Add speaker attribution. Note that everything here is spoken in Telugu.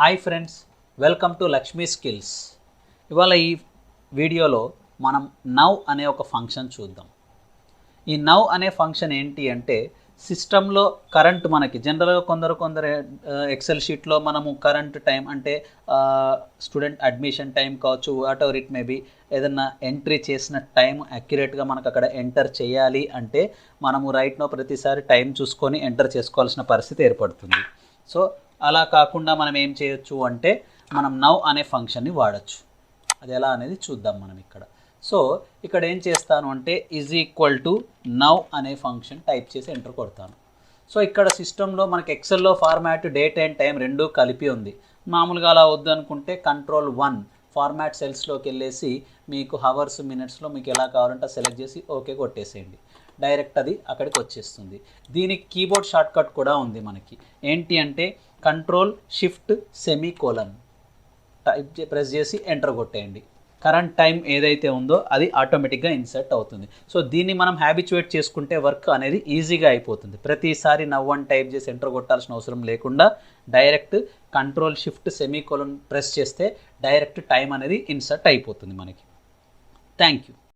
Speaker 1: Hi friends, welcome to Lakshmi skills. ఇవాళ ఈ వీడియోలో మనం నవ్ అనే ఒక ఫంక్షన్ చూద్దాం. ఈ నవ్ అనే ఫంక్షన్ ఏంటి అంటే సిస్టంలో కరెంట్ మనకి జనరల్గా కొందరు ఎక్సెల్ షీట్లో మనము కరెంట్ టైం అంటే స్టూడెంట్ అడ్మిషన్ టైం కావచ్చు, what ever it may be, ఏదన్నా ఎంట్రీ చేసిన టైం అక్యురేట్గా మనకు అక్కడ ఎంటర్ చేయాలి అంటే మనము రైట్నో ప్రతిసారి టైం చూసుకొని ఎంటర్ చేసుకోవాల్సిన పరిస్థితి ఏర్పడుతుంది. సో అలా కాకుండా మనం ఏం చేయొచ్చు అంటే మనం నవ్ అనే ఫంక్షన్ని వాడచ్చు. అది ఎలా అనేది చూద్దాం మనం ఇక్కడ. సో ఇక్కడ ఏం చేస్తాను అంటే = నవ్ అనే ఫంక్షన్ టైప్ చేసి ఎంటర్ కొడతాను. సో ఇక్కడ సిస్టంలో మనకి ఎక్సెల్లో ఫార్మాట్ డేట్ అండ్ టైం రెండూ కలిపి ఉంది. మామూలుగా అలా వద్దనుకుంటే Ctrl+1 ఫార్మాట్ సెల్స్లోకి వెళ్ళేసి మీకు హవర్స్ మినిట్స్లో మీకు ఎలా కావాలంటే సెలెక్ట్ చేసి ఓకే కొట్టేసేయండి. డైరెక్ట్ అది అక్కడికి వచ్చేస్తుంది. దీనికి కీబోర్డ్ షార్ట్కట్ కూడా ఉంది మనకి. ఏంటి అంటే Ctrl+Shift:; టైప్ ప్రెస్ చేసి ఎంటర్ కొట్టేయండి. కరెంట్ టైం ఏదైతే ఉందో అది ఆటోమేటిక్గా ఇన్సర్ట్ అవుతుంది. సో దీన్ని మనం హ్యాబిచువేట్ చేసుకుంటే వర్క్ అనేది ఈజీగా అయిపోతుంది. ప్రతిసారి నవ్1 టైప్ చేసి ఎంటర్ కొట్టాల్సిన అవసరం లేకుండా డైరెక్ట్ Ctrl+Shift:; ప్రెస్ చేస్తే డైరెక్ట్ టైం అనేది ఇన్సర్ట్ అయిపోతుంది మనకి. Thank you.